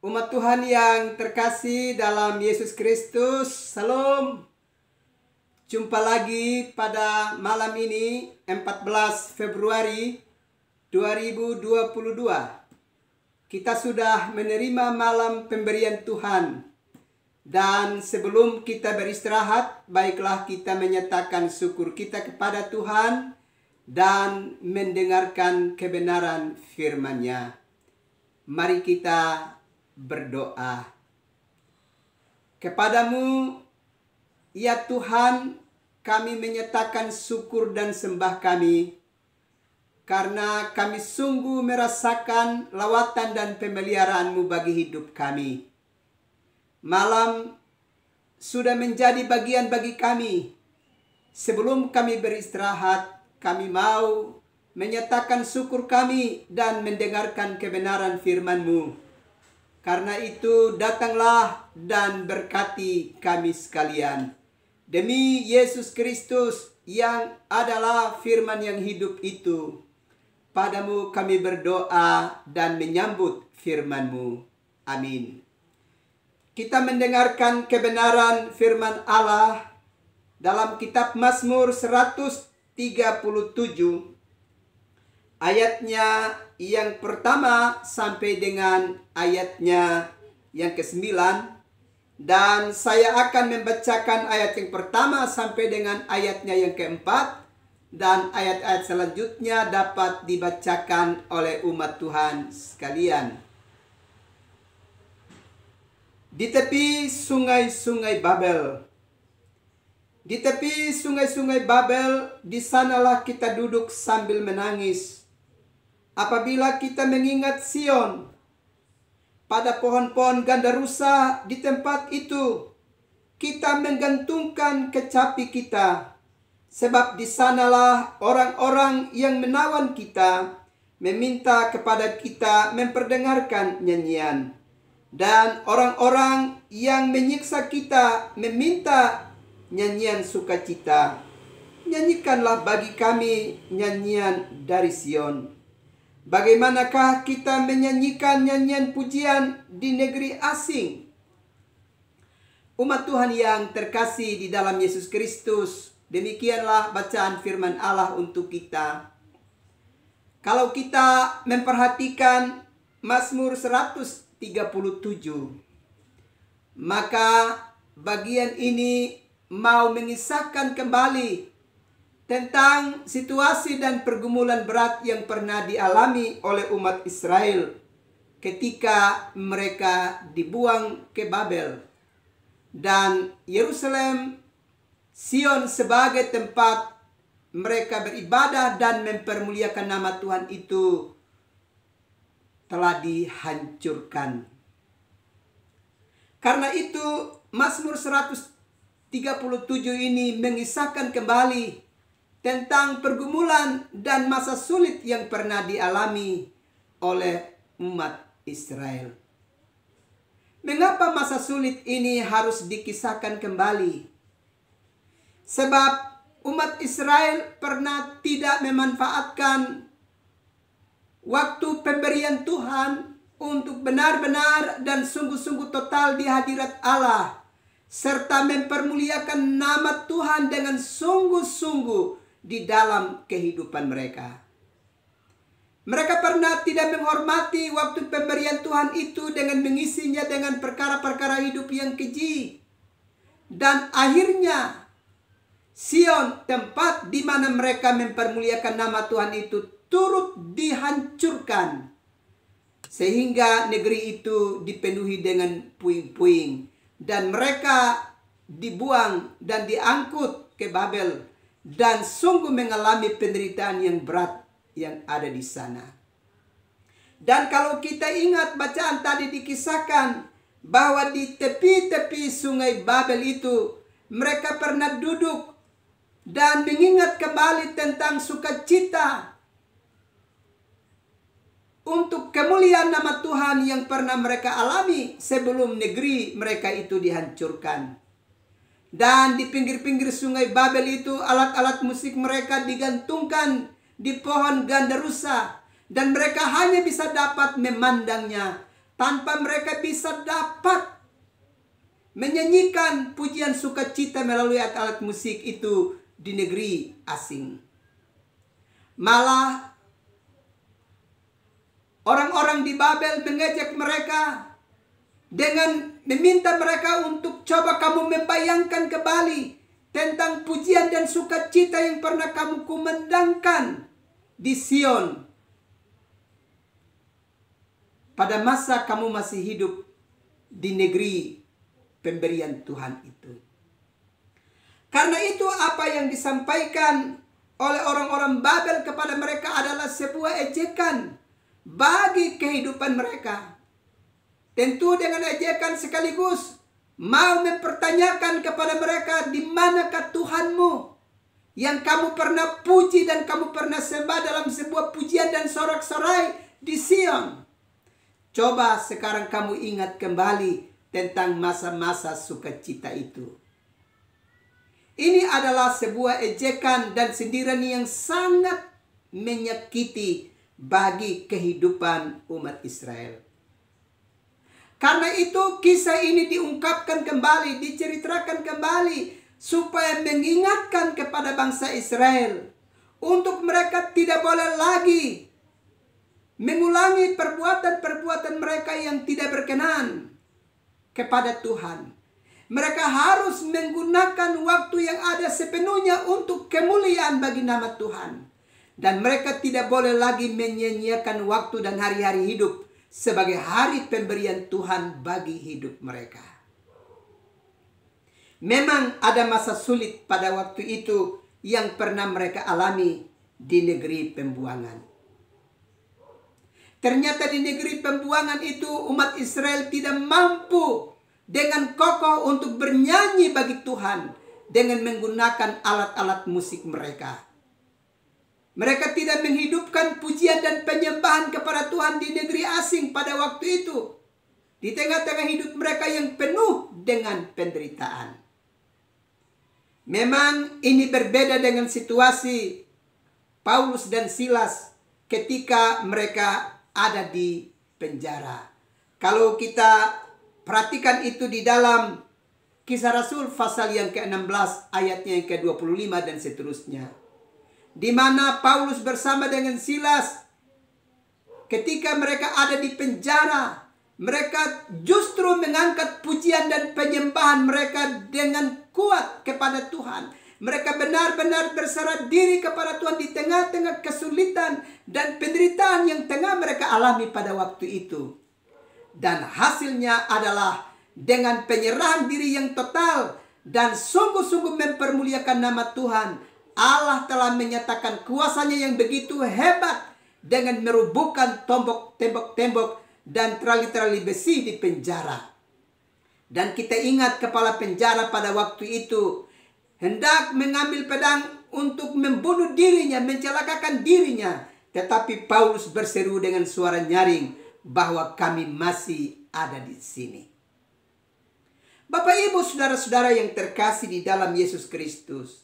Umat Tuhan yang terkasih dalam Yesus Kristus, Salam. Jumpa lagi pada malam ini 14 Februari 2022. Kita sudah menerima malam pemberian Tuhan. Dan sebelum kita beristirahat, baiklah kita menyatakan syukur kita kepada Tuhan dan mendengarkan kebenaran firman-Nya. Mari kita berdoa. Kepadamu, ya Tuhan, kami menyatakan syukur dan sembah kami, karena kami sungguh merasakan lawatan dan pemeliharaan-Mu bagi hidup kami. Malam sudah menjadi bagian bagi kami. Sebelum kami beristirahat, kami mau menyatakan syukur kami dan mendengarkan kebenaran firman-Mu. Karena itu datanglah dan berkati kami sekalian. Demi Yesus Kristus yang adalah firman yang hidup itu. Padamu kami berdoa dan menyambut firman-Mu. Amin. Kita mendengarkan kebenaran firman Allah dalam kitab Mazmur 137. Ayatnya yang pertama sampai dengan ayatnya yang ke-9. Dan saya akan membacakan ayat yang pertama sampai dengan ayatnya yang ke-4. Dan ayat-ayat selanjutnya dapat dibacakan oleh umat Tuhan sekalian. Di tepi sungai-sungai Babel. Di tepi sungai-sungai Babel, di sanalah kita duduk sambil menangis. Apabila kita mengingat Sion, pada pohon-pohon gandarusa di tempat itu, kita menggantungkan kecapi kita. Sebab di sanalah orang-orang yang menawan kita, meminta kepada kita memperdengarkan nyanyian. Dan orang-orang yang menyiksa kita meminta nyanyian sukacita. Nyanyikanlah bagi kami nyanyian dari Sion. Bagaimanakah kita menyanyikan nyanyian pujian di negeri asing? Umat Tuhan yang terkasih di dalam Yesus Kristus, demikianlah bacaan firman Allah untuk kita. Kalau kita memperhatikan Mazmur 137, maka bagian ini mau mengisahkan kembali tentang situasi dan pergumulan berat yang pernah dialami oleh umat Israel ketika mereka dibuang ke Babel. Dan Yerusalem, Sion sebagai tempat mereka beribadah dan mempermuliakan nama Tuhan itu telah dihancurkan. Karena itu Mazmur 137 ini mengisahkan kembali tentang pergumulan dan masa sulit yang pernah dialami oleh umat Israel. Mengapa masa sulit ini harus dikisahkan kembali? Sebab umat Israel pernah tidak memanfaatkan waktu pemberian Tuhan untuk benar-benar dan sungguh-sungguh total di hadirat Allah, serta mempermuliakan nama Tuhan dengan sungguh-sungguh di dalam kehidupan mereka. Mereka pernah tidak menghormati waktu pemberian Tuhan itu dengan mengisinya dengan perkara-perkara hidup yang keji. Dan akhirnya Sion, tempat di mana mereka mempermuliakan nama Tuhan itu, turut dihancurkan. Sehingga negeri itu dipenuhi dengan puing-puing. Dan mereka dibuang dan diangkut ke Babel. Dan sungguh mengalami penderitaan yang berat yang ada di sana. Dan kalau kita ingat bacaan tadi dikisahkan bahwa di tepi-tepi sungai Babel itu mereka pernah duduk dan mengingat kembali tentang sukacita untuk kemuliaan nama Tuhan yang pernah mereka alami sebelum negeri mereka itu dihancurkan. Dan di pinggir-pinggir sungai Babel itu alat-alat musik mereka digantungkan di pohon gandarusa. Dan mereka hanya bisa dapat memandangnya tanpa mereka bisa dapat menyanyikan pujian sukacita melalui alat-alat musik itu di negeri asing. Malah orang-orang di Babel mengejek mereka dengan meminta mereka untuk coba kamu membayangkan kembali tentang pujian dan sukacita yang pernah kamu kumandangkan di Sion pada masa kamu masih hidup di negeri pemberian Tuhan itu. Karena itu apa yang disampaikan oleh orang-orang Babel kepada mereka adalah sebuah ejekan bagi kehidupan mereka. Tentu dengan ejekan sekaligus mau mempertanyakan kepada mereka, di manakah Tuhanmu yang kamu pernah puji dan kamu pernah sembah dalam sebuah pujian dan sorak-sorai di Sion. Coba sekarang kamu ingat kembali tentang masa-masa sukacita itu. Ini adalah sebuah ejekan dan sindiran yang sangat menyakiti bagi kehidupan umat Israel. Karena itu kisah ini diungkapkan kembali, diceritakan kembali supaya mengingatkan kepada bangsa Israel untuk mereka tidak boleh lagi mengulangi perbuatan-perbuatan mereka yang tidak berkenan kepada Tuhan. Mereka harus menggunakan waktu yang ada sepenuhnya untuk kemuliaan bagi nama Tuhan. Dan mereka tidak boleh lagi menyia-nyiakan waktu dan hari-hari hidup sebagai hari pemberian Tuhan bagi hidup mereka. Memang ada masa sulit pada waktu itu yang pernah mereka alami di negeri pembuangan. Ternyata di negeri pembuangan itu umat Israel tidak mampu dengan kokoh untuk bernyanyi bagi Tuhan dengan menggunakan alat-alat musik mereka. Mereka tidak menghidupkan pujian dan penyembahan kepada Tuhan di negeri asing pada waktu itu. Di tengah-tengah hidup mereka yang penuh dengan penderitaan. Memang ini berbeda dengan situasi Paulus dan Silas ketika mereka ada di penjara. Kalau kita perhatikan itu di dalam Kisah Rasul pasal yang ke-16 ayatnya yang ke-25 dan seterusnya. Di mana Paulus bersama dengan Silas ketika mereka ada di penjara, mereka justru mengangkat pujian dan penyembahan mereka dengan kuat kepada Tuhan. Mereka benar-benar berserah diri kepada Tuhan di tengah-tengah kesulitan dan penderitaan yang tengah mereka alami pada waktu itu. Dan hasilnya adalah dengan penyerahan diri yang total dan sungguh-sungguh mempermuliakan nama Tuhan, Allah telah menyatakan kuasanya yang begitu hebat dengan merubuhkan tembok-tembok dan trali-trali besi di penjara. Dan kita ingat kepala penjara pada waktu itu hendak mengambil pedang untuk membunuh dirinya, mencelakakan dirinya. Tetapi Paulus berseru dengan suara nyaring bahwa kami masih ada di sini. Bapak Ibu saudara-saudara yang terkasih di dalam Yesus Kristus.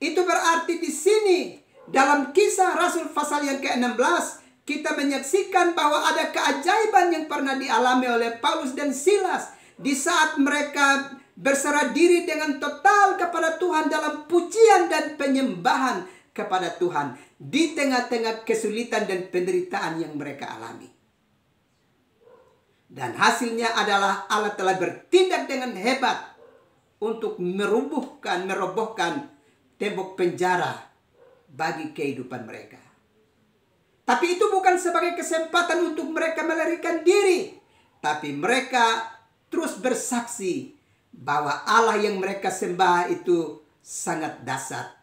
Itu berarti di sini dalam Kisah Rasul pasal yang ke-16 kita menyaksikan bahwa ada keajaiban yang pernah dialami oleh Paulus dan Silas di saat mereka berserah diri dengan total kepada Tuhan dalam pujian dan penyembahan kepada Tuhan di tengah-tengah kesulitan dan penderitaan yang mereka alami. Dan hasilnya adalah Allah telah bertindak dengan hebat untuk merobohkan tembok penjara bagi kehidupan mereka. Tapi itu bukan sebagai kesempatan untuk mereka melarikan diri. Tapi mereka terus bersaksi bahwa Allah yang mereka sembah itu sangat dahsyat.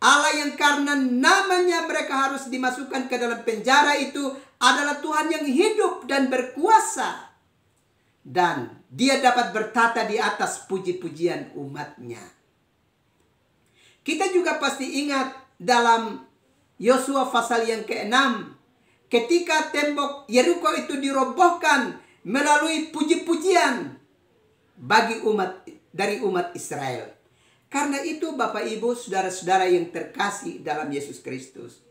Allah yang karena namanya mereka harus dimasukkan ke dalam penjara itu adalah Tuhan yang hidup dan berkuasa. Dan Dia dapat bertata di atas puji-pujian umatnya. Kita juga pasti ingat dalam Yosua pasal yang ke-6. Ketika tembok Yeriko itu dirobohkan melalui puji-pujian dari umat Israel. Karena itu Bapak Ibu saudara-saudara yang terkasih dalam Yesus Kristus.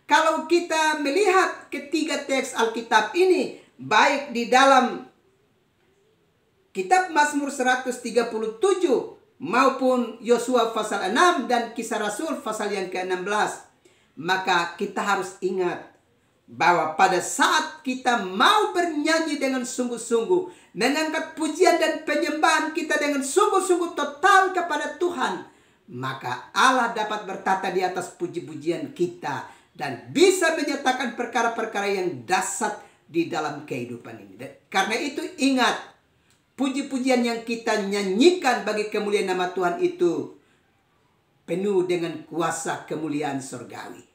Kalau kita melihat ketiga teks Alkitab ini, baik di dalam kitab Mazmur 137 maupun Yosua pasal 6 dan Kisah Rasul pasal yang ke-16. Maka kita harus ingat bahwa pada saat kita mau bernyanyi dengan sungguh-sungguh, mengangkat pujian dan penyembahan kita dengan sungguh-sungguh total kepada Tuhan, maka Allah dapat bertata di atas puji-pujian kita dan bisa menyatakan perkara-perkara yang dahsyat di dalam kehidupan ini. Karena itu ingat, puji-pujian yang kita nyanyikan bagi kemuliaan nama Tuhan itu penuh dengan kuasa kemuliaan surgawi.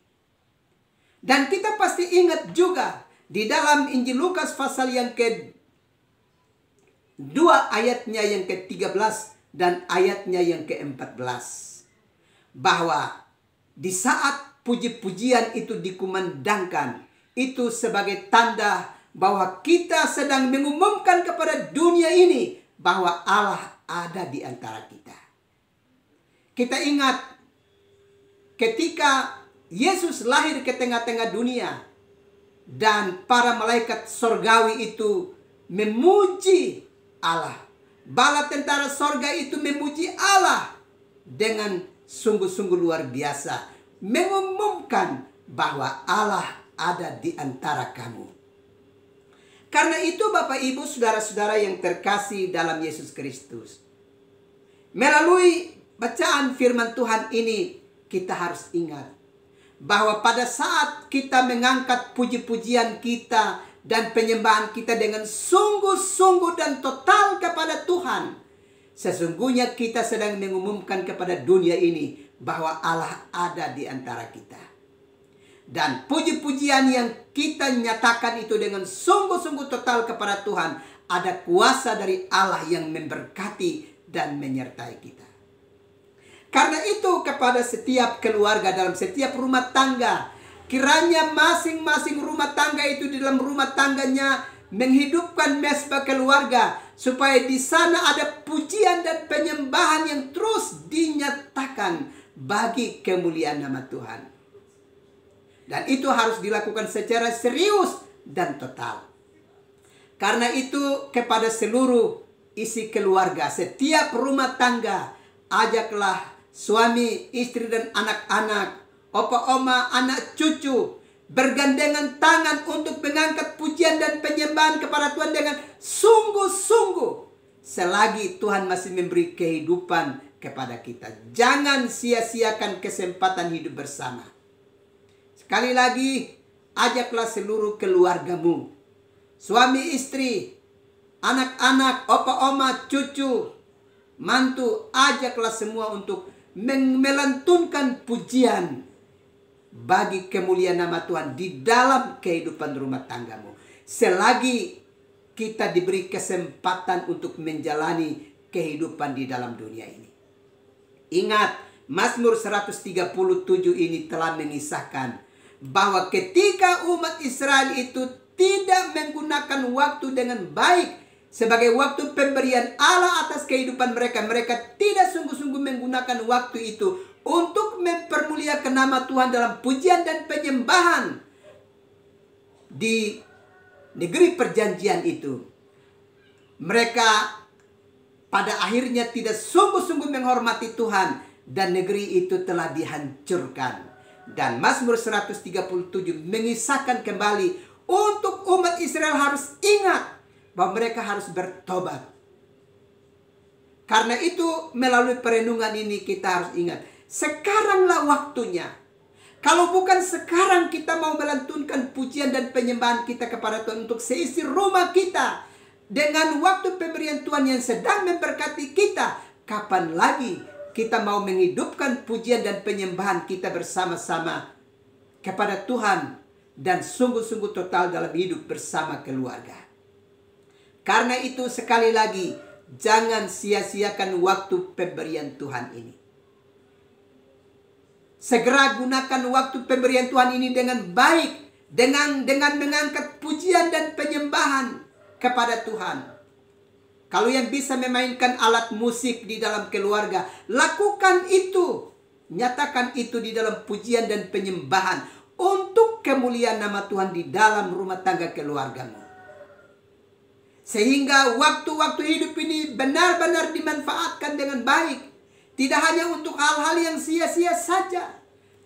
Dan kita pasti ingat juga di dalam Injil Lukas pasal yang ke-2 ayatnya yang ke-13 dan ayatnya yang ke-14. Bahwa di saat puji-pujian itu dikumandangkan, itu sebagai tanda bahwa kita sedang mengumumkan kepada dunia ini bahwa Allah ada di antara kita. Kita ingat ketika Yesus lahir ke tengah-tengah dunia dan para malaikat sorgawi itu memuji Allah. Bala tentara sorga itu memuji Allah dengan sungguh-sungguh luar biasa, mengumumkan bahwa Allah ada di antara kamu. Karena itu Bapak Ibu saudara-saudara yang terkasih dalam Yesus Kristus, melalui bacaan firman Tuhan ini kita harus ingat bahwa pada saat kita mengangkat puji-pujian kita dan penyembahan kita dengan sungguh-sungguh dan total kepada Tuhan, sesungguhnya kita sedang mengumumkan kepada dunia ini bahwa Allah ada di antara kita. Dan puji-pujian yang kita nyatakan itu dengan sungguh-sungguh total kepada Tuhan, ada kuasa dari Allah yang memberkati dan menyertai kita. Karena itu kepada setiap keluarga dalam setiap rumah tangga, kiranya masing-masing rumah tangga itu di dalam rumah tangganya menghidupkan mezbah keluarga, supaya di sana ada pujian dan penyembahan yang terus dinyatakan bagi kemuliaan nama Tuhan. Dan itu harus dilakukan secara serius dan total. Karena itu kepada seluruh isi keluarga, setiap rumah tangga, ajaklah suami, istri dan anak-anak, opa, oma, anak cucu bergandengan tangan untuk mengangkat pujian dan penyembahan kepada Tuhan dengan sungguh-sungguh selagi Tuhan masih memberi kehidupan kepada kita. Jangan sia-siakan kesempatan hidup bersama. Sekali lagi, ajaklah seluruh keluargamu, suami, istri, anak-anak, opa, oma, cucu, mantu, ajaklah semua untuk melantunkan pujian bagi kemuliaan nama Tuhan di dalam kehidupan rumah tanggamu, selagi kita diberi kesempatan untuk menjalani kehidupan di dalam dunia ini. Ingat, Mazmur 137 ini telah mengisahkan bahwa ketika umat Israel itu tidak menggunakan waktu dengan baik sebagai waktu pemberian Allah atas kehidupan mereka, mereka tidak sungguh-sungguh menggunakan waktu itu untuk mempermuliakan nama Tuhan dalam pujian dan penyembahan di negeri perjanjian itu. Mereka pada akhirnya tidak sungguh-sungguh menghormati Tuhan dan negeri itu telah dihancurkan. Dan Mazmur 137 mengisahkan kembali untuk umat Israel harus ingat bahwa mereka harus bertobat. Karena itu melalui perenungan ini kita harus ingat, sekaranglah waktunya. Kalau bukan sekarang kita mau melantunkan pujian dan penyembahan kita kepada Tuhan untuk seisi rumah kita dengan waktu pemberian Tuhan yang sedang memberkati kita, kapan lagi kita mau menghidupkan pujian dan penyembahan kita bersama-sama kepada Tuhan dan sungguh-sungguh total dalam hidup bersama keluarga. Karena itu sekali lagi, jangan sia-siakan waktu pemberian Tuhan ini. Segera gunakan waktu pemberian Tuhan ini dengan baik, dengan mengangkat pujian dan penyembahan kepada Tuhan. Kalau yang bisa memainkan alat musik di dalam keluarga, lakukan itu. Nyatakan itu di dalam pujian dan penyembahan untuk kemuliaan nama Tuhan di dalam rumah tangga keluargamu. Sehingga waktu-waktu hidup ini benar-benar dimanfaatkan dengan baik. Tidak hanya untuk hal-hal yang sia-sia saja,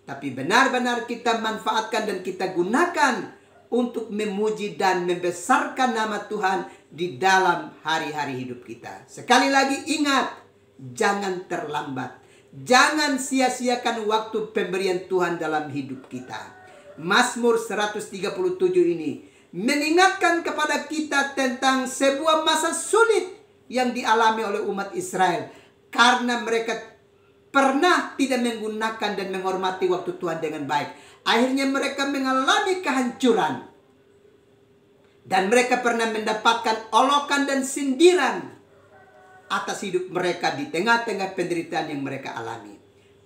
tapi benar-benar kita manfaatkan dan kita gunakan untuk memuji dan membesarkan nama Tuhan di dalam hari-hari hidup kita. Sekali lagi ingat, jangan terlambat. Jangan sia-siakan waktu pemberian Tuhan dalam hidup kita. Mazmur 137 ini mengingatkan kepada kita tentang sebuah masa sulit yang dialami oleh umat Israel. Karena mereka pernah tidak menggunakan dan menghormati waktu Tuhan dengan baik. Akhirnya mereka mengalami kehancuran. Dan mereka pernah mendapatkan olokan dan sindiran atas hidup mereka di tengah-tengah penderitaan yang mereka alami.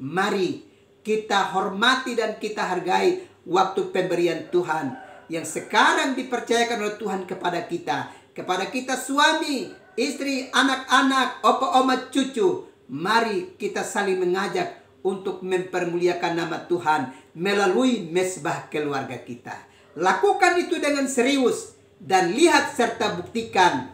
Mari kita hormati dan kita hargai waktu pemberian Tuhan yang sekarang dipercayakan oleh Tuhan kepada kita. Kepada kita suami, istri, anak-anak, opa, oma, cucu. Mari kita saling mengajak untuk mempermuliakan nama Tuhan melalui mezbah keluarga kita. Lakukan itu dengan serius dan lihat serta buktikan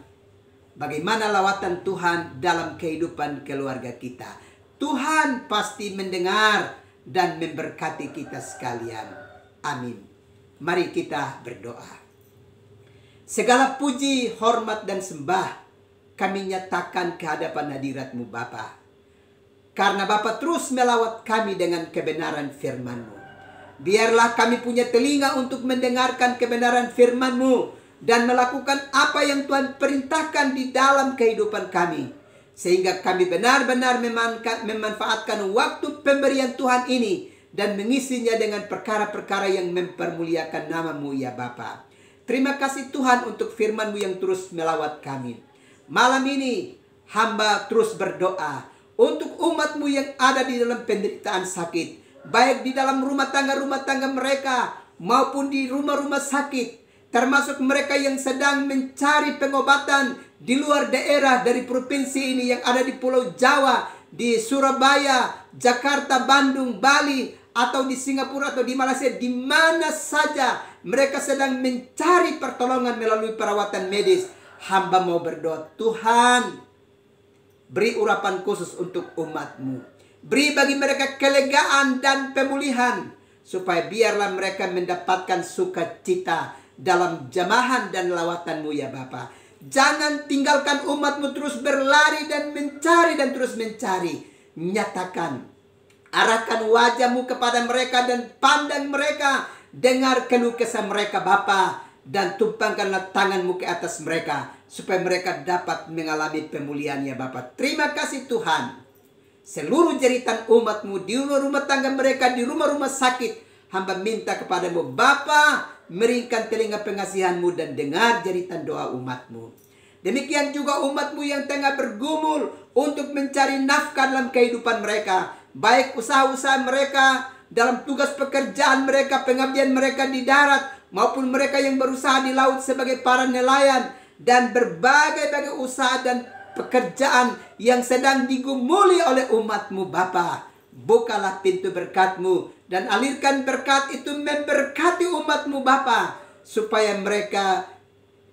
bagaimana lawatan Tuhan dalam kehidupan keluarga kita. Tuhan pasti mendengar dan memberkati kita sekalian. Amin. Mari kita berdoa. Segala puji, hormat, dan sembah kami nyatakan ke hadapan hadirat-Mu Bapa. Karena Bapa terus melawat kami dengan kebenaran firman-Mu. Biarlah kami punya telinga untuk mendengarkan kebenaran firman-Mu dan melakukan apa yang Tuhan perintahkan di dalam kehidupan kami. Sehingga kami benar-benar memanfaatkan waktu pemberian Tuhan ini dan mengisinya dengan perkara-perkara yang mempermuliakan nama-Mu ya Bapa. Terima kasih Tuhan untuk firman-Mu yang terus melawat kami. Malam ini hamba terus berdoa untuk umat-Mu yang ada di dalam penderitaan sakit. Baik di dalam rumah tangga mereka maupun di rumah-rumah sakit. Termasuk mereka yang sedang mencari pengobatan di luar daerah dari provinsi ini yang ada di Pulau Jawa, di Surabaya, Jakarta, Bandung, Bali, atau di Singapura atau di Malaysia, di mana saja mereka sedang mencari pertolongan melalui perawatan medis. Hamba mau berdoa, Tuhan, beri urapan khusus untuk umat-Mu. Beri bagi mereka kelegaan dan pemulihan, supaya biarlah mereka mendapatkan sukacita dalam jamahan dan lawatan-Mu ya Bapa. Jangan tinggalkan umat-Mu terus berlari dan mencari dan terus mencari. Nyatakan, arahkan wajah-Mu kepada mereka dan pandang mereka. Dengar keluh kesah mereka Bapa, dan tumpangkanlah tangan-Mu ke atas mereka, supaya mereka dapat mengalami pemulihan ya Bapa. Terima kasih Tuhan. Seluruh jeritan umat-Mu di rumah tangga mereka, di rumah-rumah sakit, hamba minta kepadamu Bapa, meringkan telinga pengasihan-Mu dan dengar jeritan doa umat-Mu. Demikian juga umat-Mu yang tengah bergumul untuk mencari nafkah dalam kehidupan mereka, baik usaha-usaha mereka, dalam tugas pekerjaan mereka, pengabdian mereka di darat, maupun mereka yang berusaha di laut sebagai para nelayan, dan berbagai usaha dan pekerjaan yang sedang digumuli oleh umat-Mu Bapa. Bukalah pintu berkat-Mu dan alirkan berkat itu memberkati umat-Mu Bapa, supaya mereka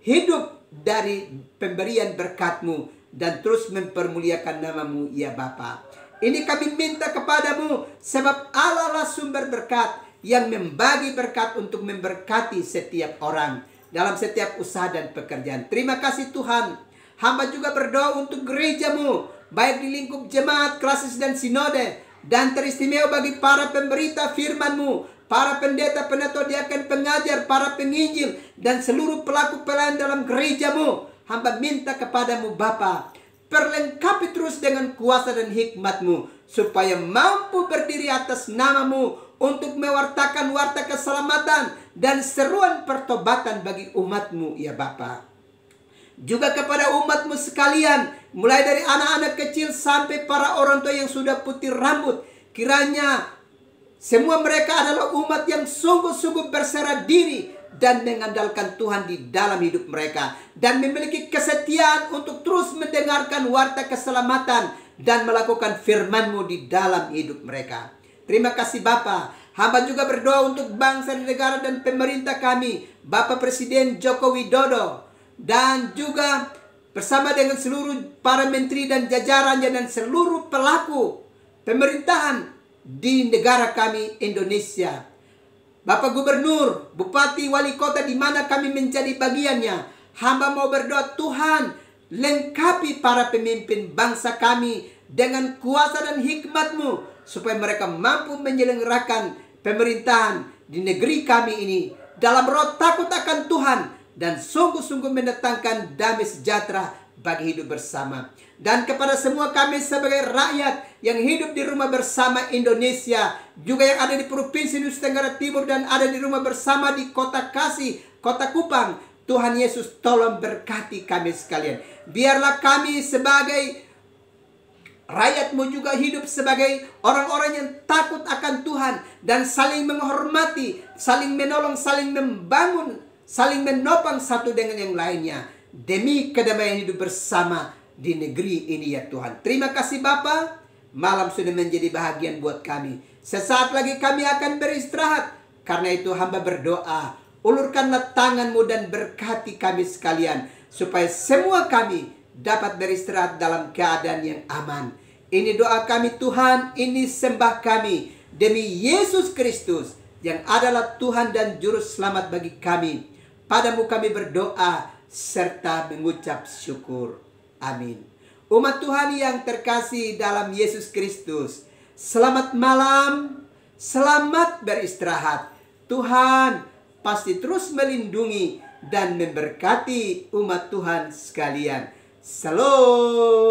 hidup dari pemberian berkat-Mu dan terus mempermuliakan nama-Mu ya Bapa. Ini kami minta kepadamu, sebab Allah lah sumber berkat yang membagi berkat untuk memberkati setiap orang dalam setiap usaha dan pekerjaan. Terima kasih Tuhan. Hamba juga berdoa untuk gereja-Mu, baik di lingkup jemaat, klasis dan sinode, dan teristimewa bagi para pemberita firman-Mu, para pendeta, penatua, diaken, pengajar, para penginjil, dan seluruh pelaku pelayan dalam gereja-Mu. Hamba minta kepadamu Bapa, perlengkapi terus dengan kuasa dan hikmat-Mu, supaya mampu berdiri atas nama-Mu untuk mewartakan warta keselamatan dan seruan pertobatan bagi umat-Mu ya Bapa. Juga kepada umat-Mu sekalian, mulai dari anak-anak kecil sampai para orang tua yang sudah putih rambut, kiranya semua mereka adalah umat yang sungguh-sungguh berserah diri dan mengandalkan Tuhan di dalam hidup mereka, dan memiliki kesetiaan untuk terus mendengarkan warta keselamatan dan melakukan firman-Mu di dalam hidup mereka. Terima kasih Bapa. Hamba juga berdoa untuk bangsa, negara, dan pemerintah kami, Bapak Presiden Joko Widodo, dan juga bersama dengan seluruh para menteri dan jajarannya dan seluruh pelaku pemerintahan di negara kami Indonesia. Bapak Gubernur, Bupati, Wali Kota di mana kami menjadi bagiannya, hamba mau berdoa, Tuhan lengkapi para pemimpin bangsa kami dengan kuasa dan hikmat-Mu supaya mereka mampu menyelenggarakan pemerintahan di negeri kami ini dalam roh takut akan Tuhan dan sungguh-sungguh mendatangkan damai sejahtera bagi hidup bersama. Dan kepada semua kami sebagai rakyat yang hidup di rumah bersama Indonesia, juga yang ada di Provinsi Nusa Tenggara Timur dan ada di rumah bersama di Kota Kasih, Kota Kupang, Tuhan Yesus tolong berkati kami sekalian. Biarlah kami sebagai rakyat-Mu juga hidup sebagai orang-orang yang takut akan Tuhan dan saling menghormati, saling menolong, saling membangun, saling menopang satu dengan yang lainnya demi kedamaian hidup bersama di negeri ini ya Tuhan. Terima kasih Bapa, malam sudah menjadi bahagian buat kami. Sesaat lagi kami akan beristirahat. Karena itu hamba berdoa, ulurkanlah tangan-Mu dan berkati kami sekalian supaya semua kami dapat beristirahat dalam keadaan yang aman. Ini doa kami Tuhan, ini sembah kami demi Yesus Kristus yang adalah Tuhan dan Juru Selamat bagi kami. Padamu kami berdoa serta mengucap syukur. Amin. Umat Tuhan yang terkasih dalam Yesus Kristus, selamat malam, selamat beristirahat. Tuhan pasti terus melindungi dan memberkati umat Tuhan sekalian. Shalom.